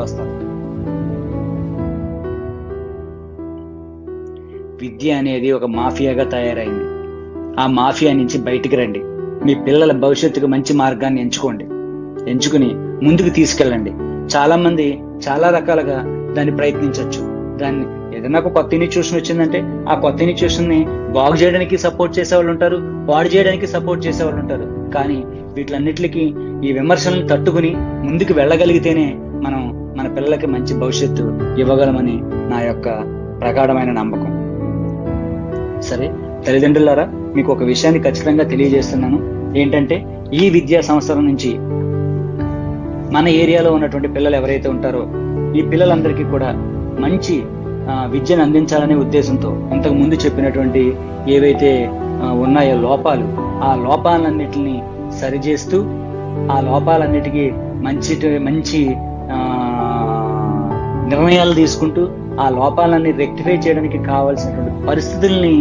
వస్తారు. విద్య అనేది ఒక మాఫియాగా తయారైంది. ఆ మాఫియా నుంచి బయటికి రండి. మీ పిల్లల భవిష్యత్తుకు మంచి మార్గాన్ని ఎంచుకుని ముందుకు తీసుకెళ్ళండి. చాలా మంది చాలా రకాలుగా దాన్ని ప్రయత్నించవచ్చు. దాన్ని ఏదైనా ఒక కొత్త ఇన్స్టిట్యూషన్ వచ్చిందంటే ఆ కొత్త ఇన్స్టిట్యూషన్ ని బాగు చేయడానికి సపోర్ట్ చేసేవాళ్ళు ఉంటారు, పాడు చేయడానికి సపోర్ట్ చేసేవాళ్ళు ఉంటారు. కానీ వీటిలన్నిటికీ ఈ విమర్శలను తట్టుకుని ముందుకు వెళ్ళగలిగితేనే మనం మన పిల్లలకి మంచి భవిష్యత్తు ఇవ్వగలమని నా యొక్క ప్రగాఢమైన నమ్మకం. సరే తల్లిదండ్రులారా, మీకు ఒక విషయాన్ని ఖచ్చితంగా తెలియజేస్తున్నాను. ఏంటంటే ఈ విద్యా సంవత్సరం నుంచి మన ఏరియాలో ఉన్నటువంటి పిల్లలు ఎవరైతే ఉంటారో ఈ పిల్లలందరికీ కూడా మంచి విద్యను అందించాలనే ఉద్దేశంతో ఇంతకు ముందు చెప్పినటువంటి ఏవైతే ఉన్నాయో లోపాలు, ఆ లోపాలన్నిటిని సరిచేస్తూ ఆ లోపాలన్నిటికీ మంచి నిర్ణయాలు తీసుకుంటూ ఆ లోపాలన్నీ రెక్టిఫై చేయడానికి కావాల్సినటువంటి పరిస్థితుల్ని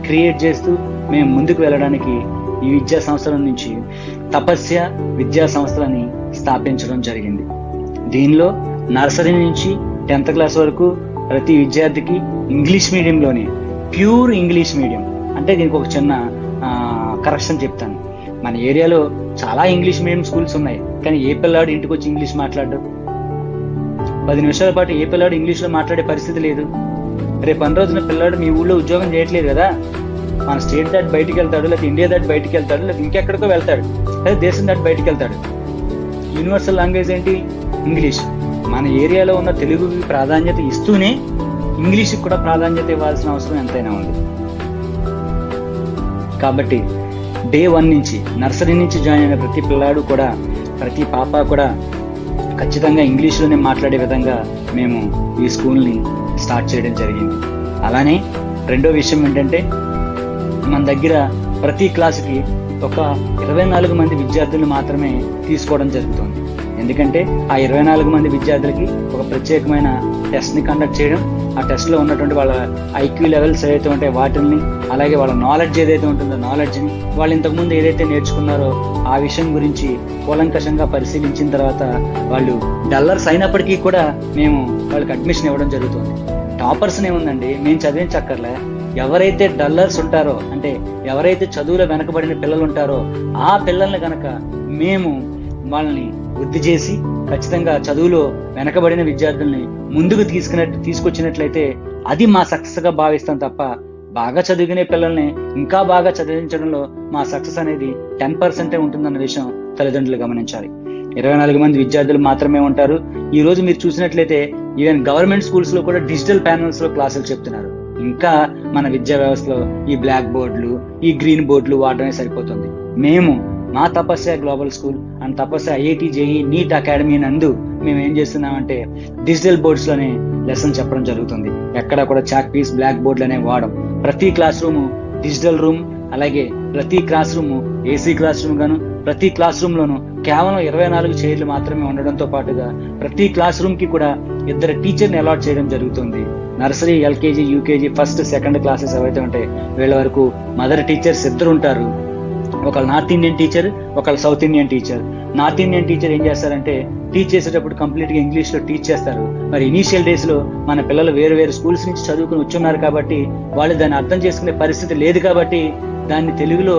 క్రియేట్ చేస్తూ మేము ముందుకు వెళ్ళడానికి ఈ విద్యా సంవత్సరం నుంచి తపస్య విద్యా సంస్థలని స్థాపించడం జరిగింది. దీనిలో నర్సరీ నుంచి 10th క్లాస్ వరకు ప్రతి విద్యార్థికి ఇంగ్లీష్ మీడియంలోనే, ప్యూర్ ఇంగ్లీష్ మీడియం. అంటే దీనికి ఒక చిన్న కరెక్షన్ చెప్తాను. మన ఏరియాలో చాలా ఇంగ్లీష్ మీడియం స్కూల్స్ ఉన్నాయి, కానీ ఏ పిల్లాడు ఇంటికి వచ్చి ఇంగ్లీష్ మాట్లాడు? 10 నిమిషాల పాటు ఏ పిల్లాడు ఇంగ్లీష్లో మాట్లాడే పరిస్థితి లేదు. రేపు అన్ని రోజున పిల్లాడు మీ ఊళ్ళో ఉద్యోగం చేయట్లేదు కదా, మన స్టేట్ దాటి బయటికి వెళ్తాడు, లేకపోతే ఇండియా దాటి బయటికి వెళ్తాడు, లేకపోతే ఇంకెక్కడికో వెళ్తాడు, లేదా దేశం దాటి బయటికి వెళ్తాడు. యూనివర్సల్ లాంగ్వేజ్ ఏంటి? ఇంగ్లీష్. మన ఏరియాలో ఉన్న తెలుగుకి ప్రాధాన్యత ఇస్తూనే ఇంగ్లీష్కి కూడా ప్రాధాన్యత ఇవ్వాల్సిన అవసరం ఎంతైనా ఉంది. కాబట్టి డే 1 నుంచి నర్సరీ నుంచి జాయిన్ అయిన ప్రతి పిల్లాడు కూడా, ప్రతి పాప కూడా ఖచ్చితంగా ఇంగ్లీష్లోనే మాట్లాడే విధంగా మేము ఈ స్కూల్ని స్టార్ట్ చేయడం జరిగింది. అలానే రెండో విషయం ఏంటంటే మన దగ్గర ప్రతి క్లాసుకి ఒక 24 మంది విద్యార్థులు మాత్రమే తీసుకోవడం జరుగుతుంది. ఎందుకంటే ఆ 24 మంది విద్యార్థులకి ఒక ప్రత్యేకమైన టెస్ట్ని కండక్ట్ చేయడం, ఆ టెస్ట్లో ఉన్నటువంటి వాళ్ళ ఐక్యూ లెవెల్స్ ఏదైతే ఉంటాయో వాటిని, అలాగే వాళ్ళ నాలెడ్జ్ ఏదైతే ఉంటుందో నాలెడ్జ్ని, వాళ్ళు ఇంతకుముందు ఏదైతే నేర్చుకున్నారో ఆ విషయం గురించి కూలంకషంగా పరిశీలించిన తర్వాత వాళ్ళు డల్లర్స్ అయినప్పటికీ కూడా మేము వాళ్ళకి అడ్మిషన్ ఇవ్వడం జరుగుతుంది. టాపర్స్ని ఏముందండి, మేము చదివించక్కర్లే. ఎవరైతే డల్లర్స్ ఉంటారో, అంటే ఎవరైతే చదువులో వెనకబడిన పిల్లలు ఉంటారో ఆ పిల్లల్ని కనుక మేము వాళ్ళని వృద్ధి చేసి ఖచ్చితంగా చదువులో వెనకబడిన విద్యార్థుల్ని ముందుకు తీసుకొచ్చినట్లయితే అది మా సక్సెస్గా భావిస్తాం తప్ప బాగా చదువుకునే పిల్లల్ని ఇంకా బాగా చదివించడంలో మా సక్సెస్ అనేది 10% ఉంటుందన్న విషయం తల్లిదండ్రులు గమనించాలి. 24 మంది విద్యార్థులు మాత్రమే ఉంటారు. ఈ రోజు మీరు చూసినట్లయితే ఈవెన్ గవర్నమెంట్ స్కూల్స్ లో కూడా డిజిటల్ ప్యానల్స్ లో క్లాసులు చెప్తున్నారు. ఇంకా మన విద్యా వ్యవస్థలో ఈ బ్లాక్ బోర్డులు, ఈ గ్రీన్ బోర్డులు వాడడమే సరిపోతుంది. మేము మా Tapasya global school and Tapasya IIT JEE NEET academy నందు మేము ఏం చేస్తున్నామంటే డిజిటల్ బోర్డ్స్ లోనే లెసన్ చెప్పడం జరుగుతుంది. ఎక్కడ కూడా చాక్ పీస్, బ్లాక్ బోర్డులు అనేవి వాడడం. ప్రతి క్లాస్ రూమ్ డిజిటల్ రూమ్, అలాగే ప్రతి class room AC class room గాను, ప్రతి క్లాస్ రూమ్ లోను కేవలం 24 చైర్లు మాత్రమే ఉండడంతో పాటుగా ప్రతి క్లాస్ రూమ్ కి కూడా 2 టీచర్ని అలాట్ చేయడం జరుగుతుంది. Nursery, LKG, UKG, first, second classes ఏవైతే ఉంటాయి వీళ్ళ వరకు మదర్ టీచర్స్ 2 ఉంటారు. ఒకళ్ళు నార్త్ ఇండియన్ టీచర్, ఒకళ్ళు south Indian teacher. North Indian teacher ఏం చేస్తారంటే టీచ్ చేసేటప్పుడు కంప్లీట్ గా ఇంగ్లీష్ లో టీచ్ చేస్తారు. మరి ఇనీషియల్ డేస్ లో మన పిల్లలు వేరు స్కూల్స్ నుంచి చదువుకుని వచ్చున్నారు కాబట్టి వాళ్ళు దాన్ని అర్థం చేసుకునే పరిస్థితి లేదు కాబట్టి దాన్ని తెలుగులో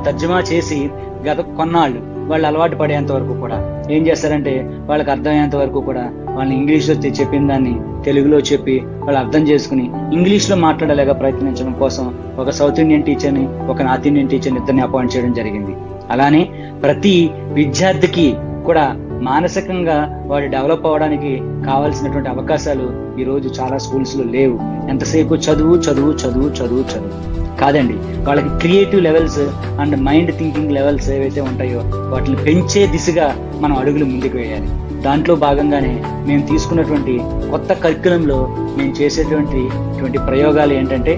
తర్జుమా చేసి గత కొన్నాళ్ళు వాళ్ళు అలవాటు పడేంత వరకు కూడా ఏం చేస్తారంటే వాళ్ళకి అర్థమయ్యేంత వరకు కూడా వాళ్ళని ఇంగ్లీష్లో చెప్పిన దాన్ని తెలుగులో చెప్పి వాళ్ళు అర్థం చేసుకుని ఇంగ్లీష్లో మాట్లాడలేక ప్రయత్నించడం కోసం ఒక సౌత్ ఇండియన్ టీచర్ని, ఒక నార్త్ ఇండియన్ టీచర్ని 2 అపాయింట్ చేయడం జరిగింది. అలానే ప్రతి విద్యార్థికి కూడా మానసికంగా వాడు డెవలప్ అవ్వడానికి కావాల్సినటువంటి అవకాశాలు ఈ రోజు చాలా స్కూల్స్ లో లేవు. ఎంతసేపు చదువు చదువు చదువు చదువు చదువు కాదండి, వాళ్ళకి creative levels and mind thinking levels ఏవైతే ఉంటాయో వాటిని పెంచే దిశగా మనం అడుగులు ముందుకు వేయాలి. దాంట్లో భాగంగానే మేము తీసుకున్నటువంటి కొత్త కరిక్యులంలో మేము చేసేటువంటి ప్రయోగాలు ఏంటంటే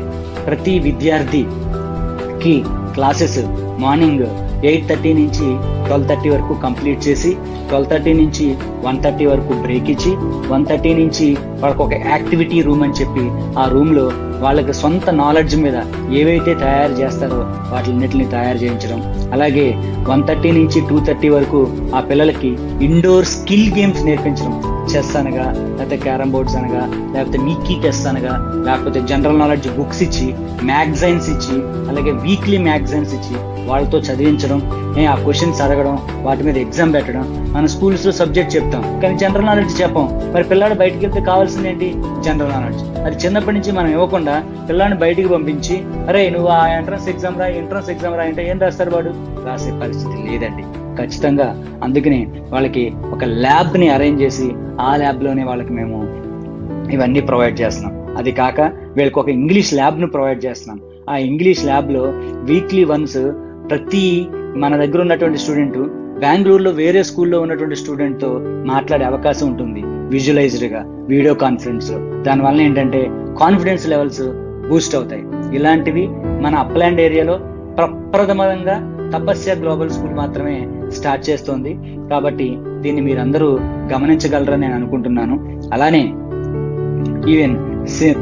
ప్రతి విద్యార్థికి క్లాసెస్ మార్నింగ్ 8:30 నుంచి 12:30 వరకు కంప్లీట్ చేసి 12:30 నుంచి 1:30 వరకు బ్రేక్ ఇచ్చి 1:30 నుంచి వాళ్ళకి ఒక యాక్టివిటీ రూమ్ అని చెప్పి ఆ రూమ్లో వాళ్ళకి సొంత నాలెడ్జ్ మీద ఏవైతే తయారు చేస్తారో వాటిన్నిటిని తయారు చేయించడం. అలాగే 1:30 నుంచి 2:30 వరకు ఆ పిల్లలకి ఇండోర్ స్కిల్ గేమ్స్ నేర్పించడం. చెస్ అనగా, లేకపోతే క్యారమ్ బోర్డ్స్ అనగా, లేకపోతే మీకీ టెస్ట్ అనగా, లేకపోతే జనరల్ నాలెడ్జ్ బుక్స్ ఇచ్చి, మ్యాగజైన్స్ ఇచ్చి, అలాగే వీక్లీ మ్యాగజైన్స్ ఇచ్చి వాళ్ళతో చదివించడం, ఆ క్వశ్చన్స్ అడగడం, వాటి మీద ఎగ్జామ్ పెట్టడం. మన స్కూల్స్లో సబ్జెక్ట్ చెప్తాం కానీ జనరల్ నాలెడ్జ్ చెప్పాం. మరి పిల్లాడు బయటకు వెళ్తే కావాల్సింది ఏంటి? General knowledge. అది చిన్నప్పటి నుంచి మనం ఇవ్వకుండా పిల్లాడిని బయటికి పంపించి, అరే నువ్వు ఆ ఎంట్రన్స్ ఎగ్జామ్ రా అంటే ఏం రాస్తారు? వాడు రాసే పరిస్థితి లేదండి. ఖచ్చితంగా అందుకని వాళ్ళకి ఒక ల్యాబ్ని అరేంజ్ చేసి ఆ ల్యాబ్లోనే వాళ్ళకి మేము ఇవన్నీ ప్రొవైడ్ చేస్తున్నాం. అది కాక వీళ్ళకి ఒక ఇంగ్లీష్ ల్యాబ్ను ప్రొవైడ్ చేస్తున్నాం. ఆ ఇంగ్లీష్ ల్యాబ్లో వీక్లీ వన్స్ ప్రతి మన దగ్గర ఉన్నటువంటి స్టూడెంట్ బెంగళూరులో వేరే స్కూల్లో ఉన్నటువంటి స్టూడెంట్తో మాట్లాడే అవకాశం ఉంటుంది, విజువలైజ్డ్గా, వీడియో కాన్ఫరెన్స్. దానివల్ల ఏంటంటే కాన్ఫిడెన్స్ లెవెల్స్ బూస్ట్ అవుతాయి. ఇలాంటివి మన అప్లాండ్ ఏరియాలో ప్రప్రథమంగా తపస్య గ్లోబల్ స్కూల్ మాత్రమే స్టార్ట్ చేస్తోంది. కాబట్టి దీన్ని మీరందరూ గమనించగలరని నేను అనుకుంటున్నాను. అలానే even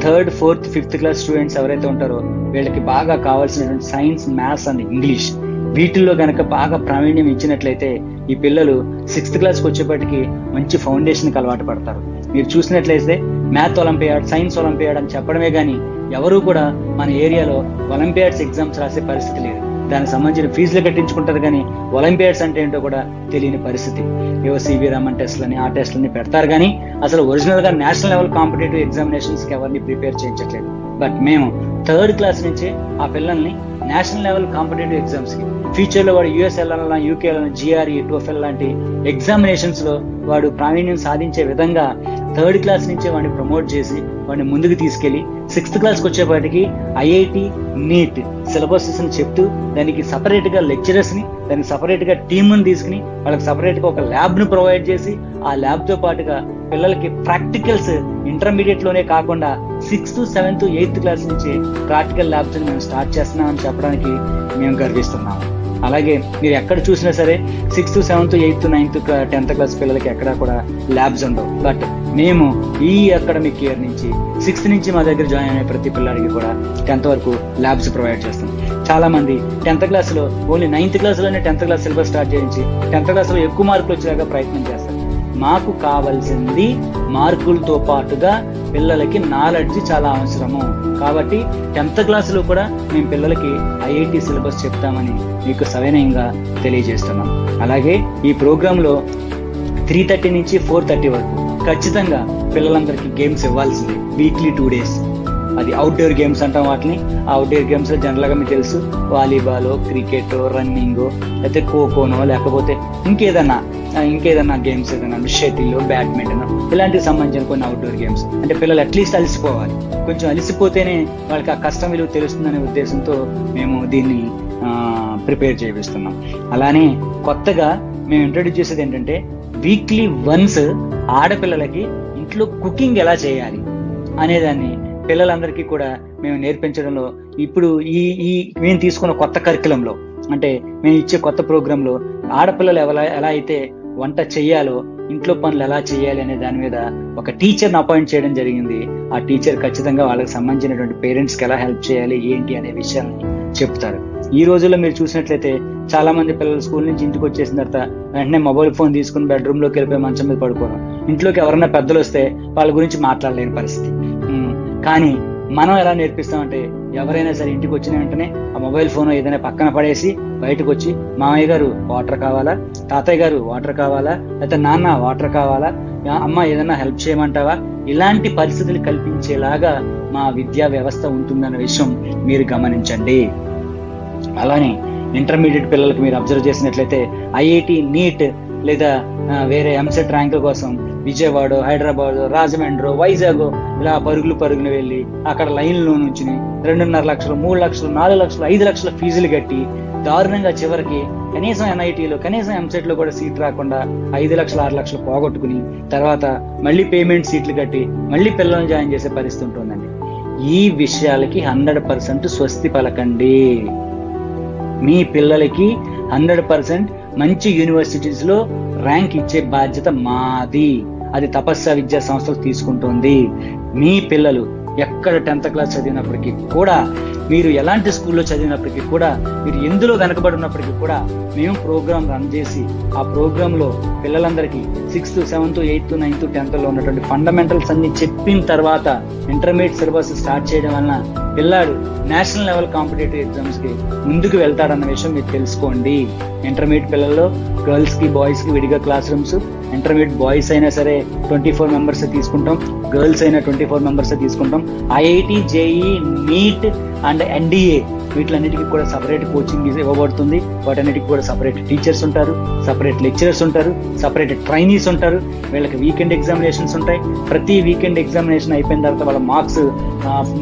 3rd, 4th, 5th class students ఎవరైతే ఉంటారో వీళ్ళకి బాగా కావాల్సినటువంటి సైన్స్, మ్యాథ్స్ అండ్ ఇంగ్లీష్ వీటిల్లో కనుక బాగా ప్రావీణ్యం ఇచ్చినట్లయితే ఈ పిల్లలు 6th క్లాస్కి వచ్చేప్పటికి మంచి ఫౌండేషన్కి అలవాటు పడతారు. మీరు చూసినట్లయితే మ్యాథ్ ఒలింపియాడ్, సైన్స్ ఒలింపియాడ్ అని చెప్పడమే కానీ ఎవరూ కూడా మన ఏరియాలో ఒలింపియాడ్స్ ఎగ్జామ్స్ రాసే పరిస్థితి లేదు. దానికి సంబంధించిన ఫీజులు కట్టించుకుంటారు కానీ ఒలింపియాడ్స్ అంటే ఏంటో కూడా తెలియని పరిస్థితి. ఏవో సివి రామన్ టెస్ట్లని, ఆ టెస్ట్లని పెడతారు కానీ అసలు ఒరిజినల్గా నేషనల్ లెవెల్ కాంపిటేటివ్ ఎగ్జామినేషన్స్కి ఎవరిని ప్రిపేర్ చేయించట్లేదు. బట్ మేము 3rd క్లాస్ నుంచే ఆ పిల్లల్ని నేషనల్ లెవెల్ కాంపిటేటివ్ ఎగ్జామ్స్కి, ఫ్యూచర్లో వాడు యూఎస్ వెళ్ళాలన్నా, యూకే వెళ్ళాలన్నా, GRE, TOEFL లాంటి ఎగ్జామినేషన్స్లో వాడు ప్రావీణ్యం సాధించే విధంగా 3rd క్లాస్ నుంచే వాడిని ప్రమోట్ చేసి వాడిని ముందుకు తీసుకెళ్లి 6th క్లాస్కి వచ్చేపాటికి IIT, NEET సిలబసెస్ అని చెప్తూ దానికి సపరేట్గా లెక్చరర్స్ని, దానికి సపరేట్గా టీమ్ని తీసుకుని వాళ్ళకి సపరేట్గా ఒక ల్యాబ్ను ప్రొవైడ్ చేసి ఆ ల్యాబ్తో పాటుగా పిల్లలకి ప్రాక్టికల్స్ ఇంటర్మీడియట్లోనే కాకుండా 6th, 7th, 8th క్లాస్ నుంచి ప్రాక్టికల్ ల్యాబ్స్ మేము స్టార్ట్ చేస్తున్నామని చెప్పడానికి మేము గర్విస్తున్నాము. అలాగే మీరు ఎక్కడ చూసినా సరే 6th, 7th, 8th, 9th, 10th class పిల్లలకి ఎక్కడా కూడా ల్యాబ్స్ ఉండవు. బట్ మేము ఈ అకాడమిక్ ఇయర్ నుంచి 6th నుంచి మా దగ్గర జాయిన్ అయ్యే ప్రతి పిల్లడికి కూడా 10th వరకు ల్యాబ్స్ ప్రొవైడ్ చేస్తాం. చాలా మంది 10th క్లాస్లో only 9th క్లాస్లోనే 10th class syllabus start చేయించి 10th క్లాస్లో ఎక్కువ మార్కులు వచ్చేలాగా ప్రయత్నం చేస్తారు. మాకు కావాల్సింది మార్కులతో పాటుగా పిల్లలకి నాలెడ్జ్ చాలా అవసరము. కాబట్టి 10th క్లాసులో కూడా మేము పిల్లలకి IIT సిలబస్ చెప్తామని మీకు సవినయంగా తెలియజేస్తున్నాం. అలాగే ఈ ప్రోగ్రాంలో 3:30 నుంచి 4:30 వరకు ఖచ్చితంగా పిల్లలందరికీ గేమ్స్ ఇవ్వాల్సింది. Weekly 2 days. అది అవుట్డోర్ గేమ్స్ అంటాం వాటిని. ఆ అవుట్డోర్ గేమ్స్ జనరల్గా మీకు తెలుసు, వాలీబాల్, క్రికెట్, రన్నింగ్, లేకపోతే ఖోఖోనో, లేకపోతే ఇంకేదన్నా గేమ్స్ ఏదైనా షటిల్, బ్యాడ్మింటన్ ఇలాంటికి సంబంధించిన కొన్ని అవుట్డోర్ గేమ్స్. అంటే పిల్లలు అట్లీస్ట్ అలసిపోవాలి. కొంచెం అలసిపోతేనే వాళ్ళకి ఆ కష్టం విలువ తెలుస్తుందనే ఉద్దేశంతో మేము దీన్ని ప్రిపేర్ చేపిస్తున్నాం. అలానే కొత్తగా మేము ఇంట్రొడ్యూస్ చేసేది ఏంటంటే వీక్లీ వన్స్ ఆడపిల్లలకి ఇంట్లో కుకింగ్ ఎలా చేయాలి అనేదాన్ని పిల్లలందరికీ కూడా మేము నేర్పించడంలో ఇప్పుడు ఈ మేము తీసుకున్న కొత్త కరికులంలో, అంటే మేము ఇచ్చే కొత్త ప్రోగ్రాంలో ఆడపిల్లలు ఎలా అయితే వంట చెయ్యాలో, ఇంట్లో పనులు ఎలా చేయాలి అనే దాని మీద ఒక టీచర్ని అపాయింట్ చేయడం జరిగింది. ఆ టీచర్ ఖచ్చితంగా వాళ్ళకి సంబంధించినటువంటి పేరెంట్స్కి ఎలా హెల్ప్ చేయాలి ఏంటి అనే విషయాన్ని చెప్తారు. ఈ రోజుల్లో మీరు చూసినట్లయితే చాలా మంది పిల్లలు స్కూల్ నుంచి ఇంటికి వచ్చేసిన తర్వాత వెంటనే మొబైల్ ఫోన్ తీసుకుని బెడ్రూమ్లోకి వెళ్ళిపోయి మంచం మీద పడుకోవడం, ఇంట్లోకి ఎవరైనా పెద్దలు వస్తే వాళ్ళ గురించి మాట్లాడలేని పరిస్థితి. కానీ మనం ఎలా నేర్పిస్తామంటే ఎవరైనా సరే ఇంటికి వచ్చిన వెంటనే ఆ మొబైల్ ఫోన్ ఏదైనా పక్కన పడేసి బయటకు వచ్చి, మామయ్య గారు వాటర్ కావాలా, తాతయ్య గారు వాటర్ కావాలా, లేకపోతే నాన్న వాటర్ కావాలా, అమ్మ ఏదైనా హెల్ప్ చేయమంటావా, ఇలాంటి పరిస్థితులు కల్పించేలాగా మా విద్యా వ్యవస్థ ఉంటుందన్న విషయం మీరు గమనించండి. అలానే ఇంటర్మీడియట్ పిల్లలకు మీరు అబ్జర్వ్ చేసినట్లయితే IIT, NEET లేదా వేరే ఎంసెట్ ర్యాంకుల కోసం విజయవాడ, హైదరాబాద్, రాజమండ్రి, వైజాగ్ ఇలా పరుగులు వెళ్ళి అక్కడ లైన్లో నుంచి 2.5 లక్షలు, 3 లక్షలు, 4 లక్షలు, 5 లక్షల ఫీజులు కట్టి దారుణంగా చివరికి కనీసం NITలో, కనీసం ఎంసెట్లో కూడా సీట్ రాకుండా 5 లక్షలు, 6 లక్షలు పోగొట్టుకుని తర్వాత మళ్ళీ పేమెంట్ సీట్లు కట్టి మళ్ళీ పిల్లల్ని జాయిన్ చేసే పరిస్థితి ఉంటుందండి. ఈ విషయాలకి 100% స్వస్తి పలకండి. మీ పిల్లలకి 100% మంచి యూనివర్సిటీస్లో ర్యాంక్ ఇచ్చే బాధ్యత మాది. అది తపస్య విద్యా సంస్థలు తీసుకుంటుంది. మీ పిల్లలు ఎక్కడ 10th క్లాస్ చదివినప్పటికీ కూడా, మీరు ఎలాంటి స్కూల్లో చదివినప్పటికీ కూడా, మీరు ఎందులో వెనకబడి ఉన్నప్పటికీ కూడా మేము ప్రోగ్రామ్ రన్ చేసి ఆ ప్రోగ్రాంలో పిల్లలందరికీ 6th, 7th, 8th, 9th, 10thలో ఉన్నటువంటి ఫండమెంటల్స్ అన్ని చెప్పిన తర్వాత ఇంటర్మీడియట్ సిలబస్ స్టార్ట్ చేయడం వలన పిల్లాడు నేషనల్ లెవెల్ కాంపిటేటివ్ ఎగ్జామ్స్కి ముందుకు వెళ్తాడన్న విషయం మీరు తెలుసుకోండి. ఇంటర్మీడియట్ పిల్లల్లో గర్ల్స్కి బాయ్స్కి విడిగా క్లాస్ రూమ్స్, ఇంటర్మీడియట్ బాయ్స్ అయినా సరే 24 మెంబర్స్ తీసుకుంటాం, గర్ల్స్ అయినా 24 మెంబర్స్ తీసుకుంటాం. IIT, JEE, NEET and NDA వీటిలన్నిటికీ కూడా సపరేట్ కోచింగ్ ఇవ్వబడుతుంది. వాటన్నిటికీ కూడా సపరేట్ టీచర్స్ ఉంటారు, సపరేట్ లెక్చరర్స్ ఉంటారు, సపరేట్ ట్రైనీస్ ఉంటారు. వీళ్ళకి వీకెండ్ ఎగ్జామినేషన్స్ ఉంటాయి. ప్రతి వీకెండ్ ఎగ్జామినేషన్ అయిపోయిన తర్వాత వాళ్ళ మార్క్స్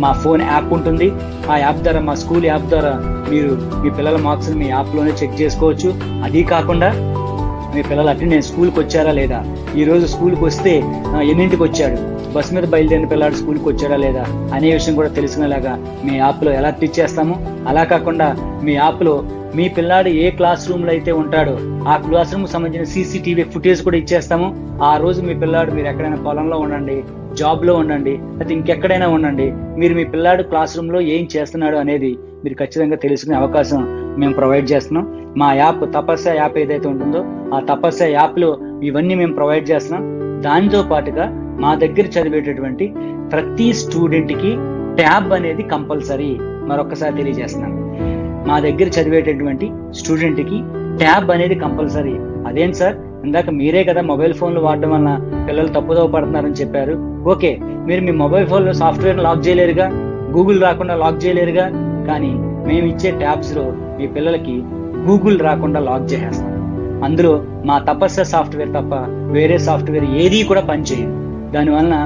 మా ఫోన్ యాప్ ఉంటుంది. ఆ యాప్ ద్వారా, మా స్కూల్ యాప్ ద్వారా మీరు మీ పిల్లల మార్క్స్ని మీ యాప్లోనే చెక్ చేసుకోవచ్చు. అది కాకుండా మీ పిల్లలు అటెండెన్స్, స్కూల్కి వచ్చారా లేదా, ఈరోజు స్కూల్కి వస్తే ఎన్నింటికి వచ్చాడు, బస్ మీద బయలుదేరిన పిల్లాడు స్కూల్కి వచ్చాడా లేదా అనే విషయం కూడా తెలుసుకునేలాగా మీ యాప్లో ఎలా ఇచ్చేస్తాము. అలా కాకుండా మీ యాప్లో మీ పిల్లాడు ఏ క్లాస్ రూమ్లో అయితే ఉంటాడో ఆ క్లాస్ రూమ్కి సంబంధించిన సీసీటీవీ ఫుటేజ్ కూడా ఇచ్చేస్తాము. ఆ రోజు మీ పిల్లాడు, మీరు ఎక్కడైనా పొలంలో ఉండండి, జాబ్లో ఉండండి, అది ఇంకెక్కడైనా ఉండండి, మీరు మీ పిల్లాడు క్లాస్ రూమ్లో ఏం చేస్తున్నాడు అనేది మీరు ఖచ్చితంగా తెలుసుకునే అవకాశం మేము ప్రొవైడ్ చేస్తున్నాం. మా యాప్ తపస్య యాప్ ఏదైతే ఉంటుందో ఆ తపస్య యాప్లో ఇవన్నీ మేము ప్రొవైడ్ చేస్తున్నాం. దానితో పాటుగా మా దగ్గర చదివేటటువంటి ప్రతి స్టూడెంట్కి ట్యాబ్ అనేది కంపల్సరీ. మరొకసారి తెలియజేస్తున్నాను, మా దగ్గర చదివేటటువంటి స్టూడెంట్కి ట్యాబ్ అనేది కంపల్సరీ. అదేంటి సార్, ఇందాక మీరే కదా మొబైల్ ఫోన్లు వాడడం వల్ల పిల్లలు తప్పుదోవ పడుతున్నారని చెప్పారు. ఓకే, మీరు మీ మొబైల్ ఫోన్లో సాఫ్ట్వేర్ లాక్ చేయలేరుగా, గూగుల్ రాకుండా లాక్ చేయలేరుగా, కానీ మేము ఇచ్చే ట్యాబ్స్లో మీ పిల్లలకి గూగుల్ రాకుండా లాక్ చేసేస్తాం. అందులో మా తపస్య సాఫ్ట్వేర్ తప్ప వేరే సాఫ్ట్వేర్ ఏది కూడా పనిచేయదు. దానివలన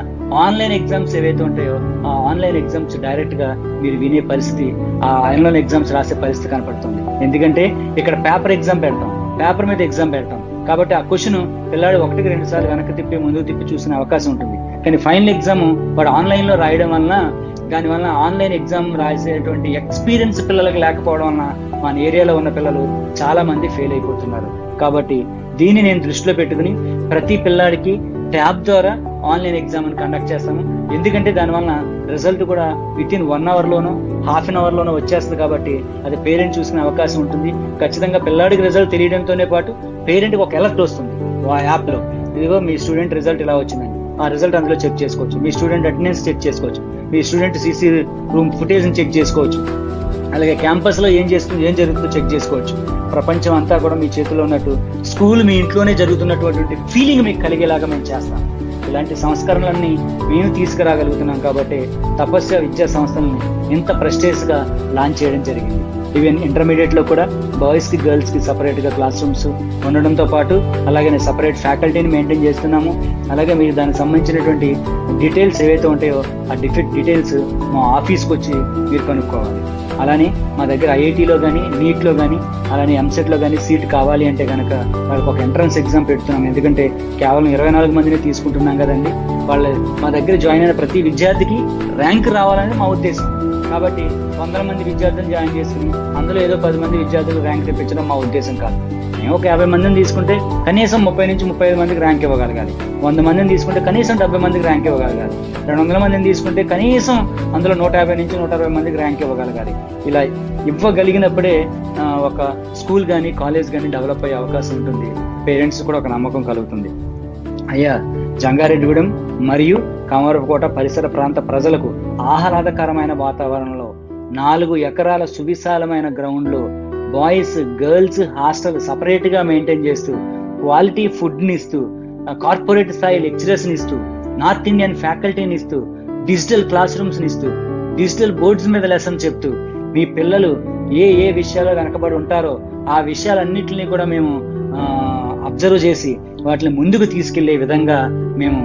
ఆన్లైన్ ఎగ్జామ్స్ ఏవైతే ఉంటాయో ఆ ఆన్లైన్ ఎగ్జామ్స్ డైరెక్ట్గా మీరు వినే పరిస్థితి, ఆ ఆన్లైన్ ఎగ్జామ్స్ రాసే పరిస్థితి కనపడుతుంది. ఎందుకంటే ఇక్కడ పేపర్ ఎగ్జామ్ పెడతాం, పేపర్ మీద ఎగ్జామ్ పెడతాం కాబట్టి ఆ క్వశ్చన్ పిల్లాడు 1-2 సార్లు వెనక్కి తిప్పి ముందుకు తిప్పి చూసిన అవకాశం ఉంటుంది. కానీ ఫైనల్ ఎగ్జామ్ వాడు ఆన్లైన్లో రాయడం వలన, దానివల్ల ఆన్లైన్ ఎగ్జామ్ రాసేటువంటి ఎక్స్పీరియన్స్ పిల్లలకు లేకపోవడం వలన మన ఏరియాలో ఉన్న పిల్లలు చాలా మంది ఫెయిల్ అయిపోతున్నారు. కాబట్టి దీన్ని నేను దృష్టిలో పెట్టుకుని ప్రతి పిల్లాడికి ట్యాబ్ ద్వారా ఆన్లైన్ ఎగ్జామ్ కండక్ట్ చేస్తాము. ఎందుకంటే దానివల్ల రిజల్ట్ కూడా వితిన్ 1 అవర్లోనో ½ అన్ అవర్లోనో వచ్చేస్తుంది. కాబట్టి అది పేరెంట్ చూసుకునే అవకాశం ఉంటుంది. ఖచ్చితంగా పిల్లాడికి రిజల్ట్ తెలియడంతోనే పాటు పేరెంట్కి ఒక అలర్ట్ వస్తుంది ఆ యాప్లో, ఇదిగో మీ స్టూడెంట్ రిజల్ట్ ఇలా వచ్చిందని. ఆ రిజల్ట్ అందులో చెక్ చేసుకోవచ్చు. మీ స్టూడెంట్ అటెండెన్స్ చెక్ చేసుకోవచ్చు, మీ స్టూడెంట్ సీసీ రూమ్ ఫుటేజ్ని చెక్ చేసుకోవచ్చు, అలాగే క్యాంపస్లో ఏం జరుగుతుందో చెక్ చేసుకోవచ్చు. ప్రపంచం అంతా కూడా మీ చేతిలో ఉన్నట్టు, స్కూల్ మీ ఇంట్లోనే జరుగుతున్నటువంటి ఫీలింగ్ మీకు కలిగేలాగా మేము చేస్తాం. ఇలాంటి సంస్కరణలన్నీ మేము తీసుకురాగలుగుతున్నాం కాబట్టి తపస్య విద్యా సంస్థలను ఇంత ప్రెస్టేజ్గా లాంచ్ చేయడం జరిగింది. ఈవెన్ ఇంటర్మీడియట్లో కూడా బాయ్స్కి గర్ల్స్కి సపరేట్గా క్లాస్ రూమ్స్ ఉండడంతో పాటు అలాగే సపరేట్ ఫ్యాకల్టీని మెయింటైన్ చేస్తున్నాము. అలాగే మీరు దానికి సంబంధించినటువంటి డీటెయిల్స్ ఏవైతే ఉంటాయో ఆ డీటెయిల్స్ మా ఆఫీస్కి వచ్చి మీరు కనుక్కోవాలి. అలానే మా దగ్గర ఐఐటీలో కానీ, నీట్లో కానీ, అలానే ఎంసెట్లో కానీ సీట్ కావాలి అంటే కనుక వాళ్ళకి ఒక ఎంట్రన్స్ ఎగ్జామ్ పెడుతున్నాం. ఎందుకంటే కేవలం 24 మందిని తీసుకుంటున్నాం కదండి. మా దగ్గర జాయిన్ అయిన ప్రతి విద్యార్థికి ర్యాంక్ రావాలని మా ఉద్దేశం. కాబట్టి 100 మంది విద్యార్థులను జాయిన్ చేసుకుని అందులో ఏదో 10 మంది విద్యార్థులు ర్యాంక్ తెప్పించడం మా ఉద్దేశం కాదు. మేము ఒక 50 మందిని తీసుకుంటే కనీసం 30 నుంచి 35 మందికి ర్యాంక్ ఇవ్వగలగాలి. 100 మందిని తీసుకుంటే కనీసం 70 మందికి ర్యాంక్ ఇవ్వగలగాలి. 200 మందిని తీసుకుంటే కనీసం అందులో 150 నుంచి 160 మందికి ర్యాంక్ ఇవ్వగలగాలి. ఇలా ఇవ్వగలిగినప్పుడే ఒక స్కూల్ కానీ కాలేజ్ కానీ డెవలప్ అయ్యే అవకాశం ఉంటుంది. పేరెంట్స్ కూడా ఒక నమ్మకం కలుగుతుంది. అయ్యా, జంగారెడ్డిగూడెం మరియు కామరపుకోట పరిసర ప్రాంత ప్రజలకు ఆహ్లాదకరమైన వాతావరణంలో 4 ఎకరాల సువిశాలమైన గ్రౌండ్లో బాయ్స్ గర్ల్స్ హాస్టల్ సపరేట్గా మెయింటైన్ చేస్తూ, క్వాలిటీ ఫుడ్ని ఇస్తూ, కార్పొరేట్ స్థాయి లెక్చరర్స్ని ఇస్తూ, నార్త్ ఇండియన్ ఫ్యాకల్టీని ఇస్తూ, డిజిటల్ క్లాస్ రూమ్స్ని ఇస్తూ, డిజిటల్ బోర్డ్స్ మీద లెసన్ చెప్తూ, మీ పిల్లలు ఏ విషయాల్లో వెనకబడి ఉంటారో ఆ విషయాలన్నింటినీ కూడా మేము అబ్జర్వ్ చేసి వాటిని ముందుకు తీసుకెళ్లే విధంగా మేము